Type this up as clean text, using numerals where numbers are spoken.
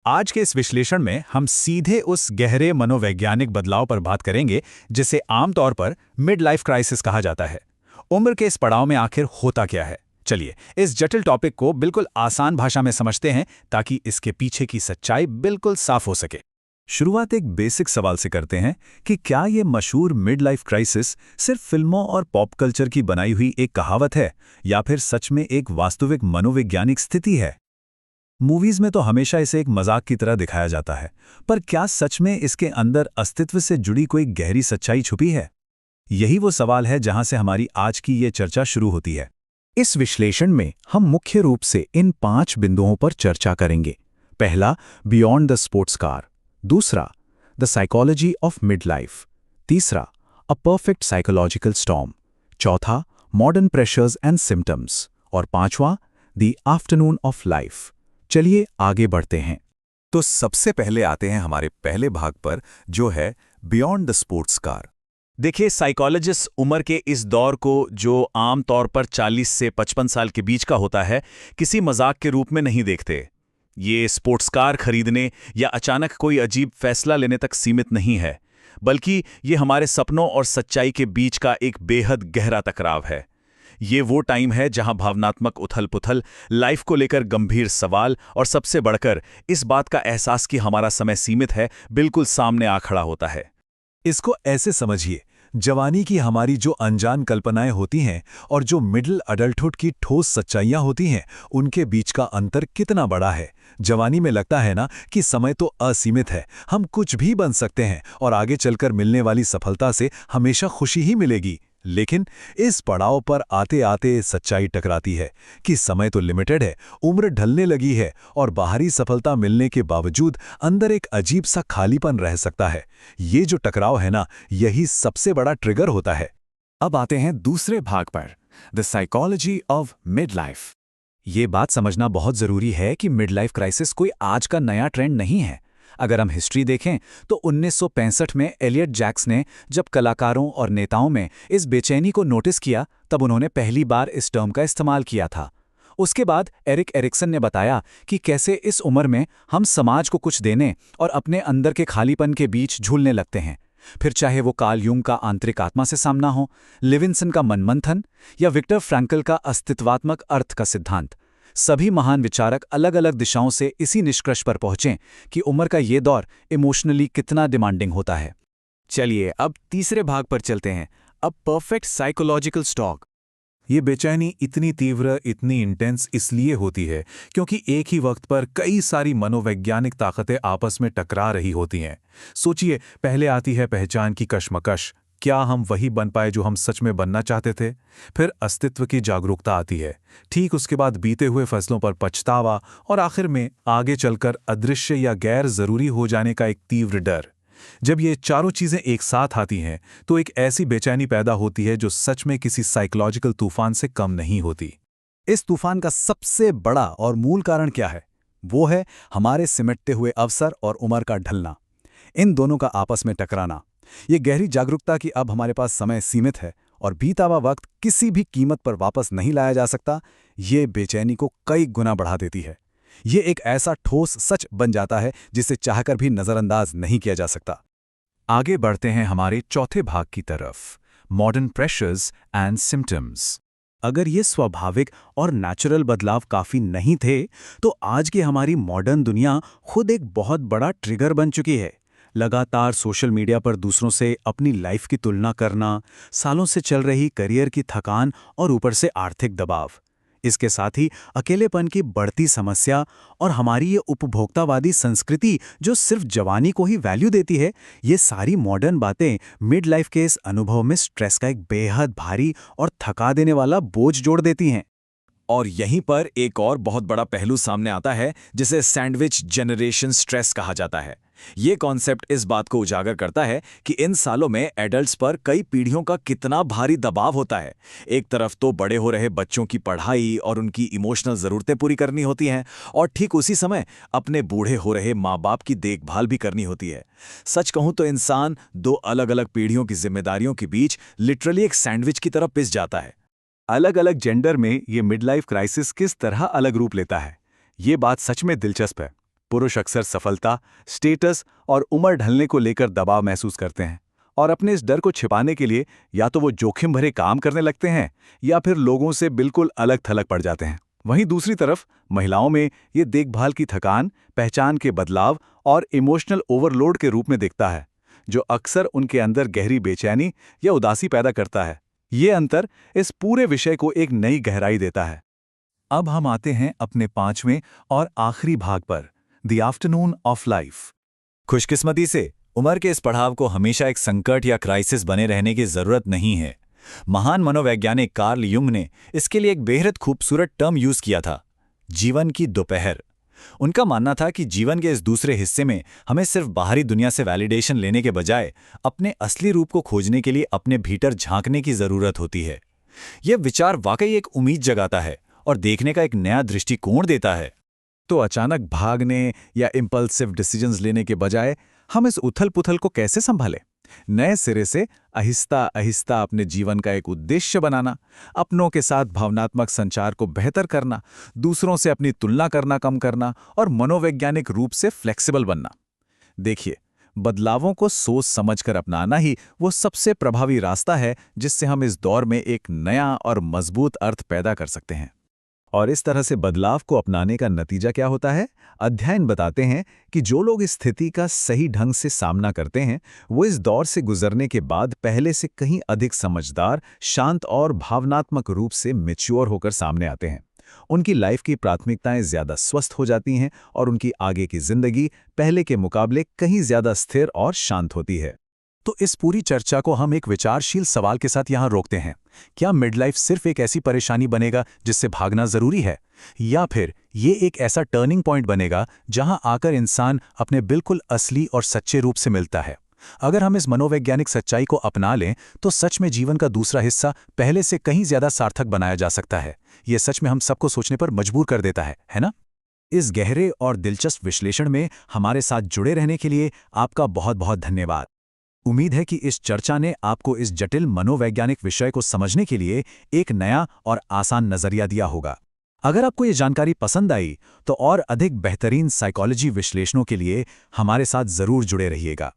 आज के इस विश्लेषण में हम सीधे उस गहरे मनोवैज्ञानिक बदलाव पर बात करेंगे जिसे आमतौर पर मिड लाइफ क्राइसिस कहा जाता है। उम्र के इस पड़ाव में आखिर होता क्या है? चलिए इस जटिल टॉपिक को बिल्कुल आसान भाषा में समझते हैं ताकि इसके पीछे की सच्चाई बिल्कुल साफ हो सके। शुरुआत एक बेसिक सवाल से करते हैं कि क्या ये मशहूर मिड लाइफ क्राइसिस सिर्फ फिल्मों और पॉप कल्चर की बनाई हुई एक कहावत है या फिर सच में एक वास्तविक मनोवैज्ञानिक स्थिति है? मूवीज में तो हमेशा इसे एक मजाक की तरह दिखाया जाता है, पर क्या सच में इसके अंदर अस्तित्व से जुड़ी कोई गहरी सच्चाई छुपी है? यही वो सवाल है जहां से हमारी आज की ये चर्चा शुरू होती है। इस विश्लेषण में हम मुख्य रूप से इन 5 बिंदुओं पर चर्चा करेंगे। पहला, बियॉन्ड द स्पोर्ट्स कार। दूसरा, the psychology of mid life. तीसरा, अ परफेक्ट साइकोलॉजिकल स्टॉर्म। चौथा, मॉडर्न प्रेशर्स एंड सिम्टम्स। और पांचवा, द आफ्टरनून ऑफ लाइफ। चलिए आगे बढ़ते हैं। तो सबसे पहले आते हैं हमारे पहले भाग पर, जो है बियॉन्ड द स्पोर्ट्स कार। देखिए, साइकोलॉजिस्ट उम्र के इस दौर को, जो आम तौर पर 40 से 55 साल के बीच का होता है, किसी मजाक के रूप में नहीं देखते। ये स्पोर्ट्स कार खरीदने या अचानक कोई अजीब फैसला लेने तक सीमित नहीं है, बल्कि ये हमारे सपनों और सच्चाई के बीच का एक बेहद गहरा टकराव है। ये वो टाइम है जहां भावनात्मक उथल-पुथल, लाइफ को लेकर गंभीर सवाल और सबसे बढ़कर इस बात का एहसास कि हमारा समय सीमित है, बिल्कुल सामने आ खड़ा होता है। इसको ऐसे समझिए, जवानी की हमारी जो अनजान कल्पनाएं होती हैं और जो मिडिल अडल्टहुड की ठोस सच्चाइयां होती हैं, उनके बीच का अंतर कितना बड़ा है। जवानी में लगता है ना कि समय तो असीमित है, हम कुछ भी बन सकते हैं और आगे चलकर मिलने वाली सफलता से हमेशा खुशी ही मिलेगी। लेकिन इस पड़ाव पर आते आते सच्चाई टकराती है कि समय तो लिमिटेड है, उम्र ढलने लगी है और बाहरी सफलता मिलने के बावजूद अंदर एक अजीब सा खालीपन रह सकता है। ये जो टकराव है ना, यही सबसे बड़ा ट्रिगर होता है। अब आते हैं दूसरे भाग पर, the psychology of mid life. ये बात समझना बहुत जरूरी है कि मिड लाइफ क्राइसिस कोई आज का नया ट्रेंड नहीं है। अगर हम हिस्ट्री देखें तो 1965 में एलियट जैक्स ने जब कलाकारों और नेताओं में इस बेचैनी को नोटिस किया, तब उन्होंने पहली बार इस टर्म का इस्तेमाल किया था। उसके बाद एरिक एरिक्सन ने बताया कि कैसे इस उम्र में हम समाज को कुछ देने और अपने अंदर के खालीपन के बीच झूलने लगते हैं। फिर चाहे वो कार्ल यूंग का आंतरिक आत्मा से सामना हो, लिविंसन का मनमंथन या विक्टर फ्रैंकल का अस्तित्वात्मक अर्थ का सिद्धांत, सभी महान विचारक अलग अलग दिशाओं से इसी निष्कर्ष पर पहुंचे कि उम्र का ये दौर इमोशनली कितना डिमांडिंग होता है। चलिए अब तीसरे भाग पर चलते हैं, अब परफेक्ट साइकोलॉजिकल स्टॉक। ये बेचैनी इतनी तीव्र, इतनी इंटेंस इसलिए होती है क्योंकि एक ही वक्त पर कई सारी मनोवैज्ञानिक ताकतें आपस में टकरा रही होती हैं। सोचिए, पहले आती है पहचान की कश्मकश, क्या हम वही बन पाए जो हम सच में बनना चाहते थे? फिर अस्तित्व की जागरूकता आती है, ठीक उसके बाद बीते हुए फैसलों पर पछतावा और आखिर में आगे चलकर अदृश्य या गैर जरूरी हो जाने का एक तीव्र डर। जब ये चारों चीजें एक साथ आती हैं तो एक ऐसी बेचैनी पैदा होती है जो सच में किसी साइकोलॉजिकल तूफान से कम नहीं होती। इस तूफान का सबसे बड़ा और मूल कारण क्या है? वो है हमारे सिमटते हुए अवसर और उम्र का ढलना, इन दोनों का आपस में टकराना। ये गहरी जागरूकता कि अब हमारे पास समय सीमित है और बीता हुआ वक्त किसी भी कीमत पर वापस नहीं लाया जा सकता, ये बेचैनी को कई गुना बढ़ा देती है। ये एक ऐसा ठोस सच बन जाता है जिसे चाहकर भी नजरअंदाज नहीं किया जा सकता। आगे बढ़ते हैं हमारे चौथे भाग की तरफ, मॉडर्न प्रेशर्स एंड सिम्टम्स। अगर ये स्वाभाविक और नेचुरल बदलाव काफी नहीं थे, तो आज की हमारी मॉडर्न दुनिया खुद एक बहुत बड़ा ट्रिगर बन चुकी है। लगातार सोशल मीडिया पर दूसरों से अपनी लाइफ की तुलना करना, सालों से चल रही करियर की थकान और ऊपर से आर्थिक दबाव, इसके साथ ही अकेलेपन की बढ़ती समस्या और हमारी ये उपभोक्तावादी संस्कृति जो सिर्फ जवानी को ही वैल्यू देती है, ये सारी मॉडर्न बातें मिड लाइफ के इस अनुभव में स्ट्रेस का एक बेहद भारी और थका देने वाला बोझ जोड़ देती हैं। और यहीं पर एक और बहुत बड़ा पहलू सामने आता है जिसे सैंडविच जनरेशन स्ट्रेस कहा जाता है। ये कॉन्सेप्ट इस बात को उजागर करता है कि इन सालों में एडल्ट्स पर कई पीढ़ियों का कितना भारी दबाव होता है। एक तरफ तो बड़े हो रहे बच्चों की पढ़ाई और उनकी इमोशनल ज़रूरतें पूरी करनी होती हैं, और ठीक उसी समय अपने बूढ़े हो रहे माँ बाप की देखभाल भी करनी होती है। सच कहूँ तो इंसान दो अलग अलग पीढ़ियों की जिम्मेदारियों के बीच लिटरली एक सैंडविच की तरह पिस जाता है। अलग अलग जेंडर में ये मिड लाइफ क्राइसिस किस तरह अलग रूप लेता है, ये बात सच में दिलचस्प है। पुरुष अक्सर सफलता, स्टेटस और उम्र ढलने को लेकर दबाव महसूस करते हैं और अपने इस डर को छिपाने के लिए या तो वो जोखिम भरे काम करने लगते हैं या फिर लोगों से बिल्कुल अलग थलग पड़ जाते हैं। वहीं दूसरी तरफ महिलाओं में ये देखभाल की थकान, पहचान के बदलाव और इमोशनल ओवरलोड के रूप में दिखता है, जो अक्सर उनके अंदर गहरी बेचैनी या उदासी पैदा करता है। ये अंतर इस पूरे विषय को एक नई गहराई देता है। अब हम आते हैं अपने 5वें और आखिरी भाग पर, द आफ्टरनून ऑफ लाइफ। खुशकिस्मती से उम्र के इस पड़ाव को हमेशा एक संकट या क्राइसिस बने रहने की जरूरत नहीं है। महान मनोवैज्ञानिक कार्ल युंग ने इसके लिए एक बेहद खूबसूरत टर्म यूज किया था, जीवन की दोपहर। उनका मानना था कि जीवन के इस दूसरे हिस्से में हमें सिर्फ बाहरी दुनिया से वैलिडेशन लेने के बजाय अपने असली रूप को खोजने के लिए अपने भीतर झांकने की जरूरत होती है। यह विचार वाकई एक उम्मीद जगाता है और देखने का एक नया दृष्टिकोण देता है। तो अचानक भागने या इम्पल्सिव डिसीजंस लेने के बजाय हम इस उथल-पुथल को कैसे संभालें? नए सिरे से आहिस्ता आहिस्ता अपने जीवन का एक उद्देश्य बनाना, अपनों के साथ भावनात्मक संचार को बेहतर करना, दूसरों से अपनी तुलना करना कम करना और मनोवैज्ञानिक रूप से फ्लेक्सिबल बनना। देखिए, बदलावों को सोच समझकर अपनाना ही वो सबसे प्रभावी रास्ता है जिससे हम इस दौर में एक नया और मजबूत अर्थ पैदा कर सकते हैं। और इस तरह से बदलाव को अपनाने का नतीजा क्या होता है? अध्ययन बताते हैं कि जो लोग इस स्थिति का सही ढंग से सामना करते हैं, वो इस दौर से गुजरने के बाद पहले से कहीं अधिक समझदार, शांत और भावनात्मक रूप से मैच्योर होकर सामने आते हैं। उनकी लाइफ की प्राथमिकताएं ज्यादा स्वस्थ हो जाती हैं और उनकी आगे की जिंदगी पहले के मुकाबले कहीं ज्यादा स्थिर और शांत होती है। तो इस पूरी चर्चा को हम एक विचारशील सवाल के साथ यहाँ रोकते हैं। क्या मिड लाइफ सिर्फ एक ऐसी परेशानी बनेगा जिससे भागना जरूरी है, या फिर ये एक ऐसा टर्निंग पॉइंट बनेगा जहां आकर इंसान अपने बिल्कुल असली और सच्चे रूप से मिलता है? अगर हम इस मनोवैज्ञानिक सच्चाई को अपना लें तो सच में जीवन का दूसरा हिस्सा पहले से कहीं ज्यादा सार्थक बनाया जा सकता है। ये सच में हम सबको सोचने पर मजबूर कर देता है ना? इस गहरे और दिलचस्प विश्लेषण में हमारे साथ जुड़े रहने के लिए आपका बहुत बहुत धन्यवाद। उम्मीद है कि इस चर्चा ने आपको इस जटिल मनोवैज्ञानिक विषय को समझने के लिए एक नया और आसान नजरिया दिया होगा। अगर आपको ये जानकारी पसंद आई तो और अधिक बेहतरीन साइकोलॉजी विश्लेषणों के लिए हमारे साथ जरूर जुड़े रहिएगा।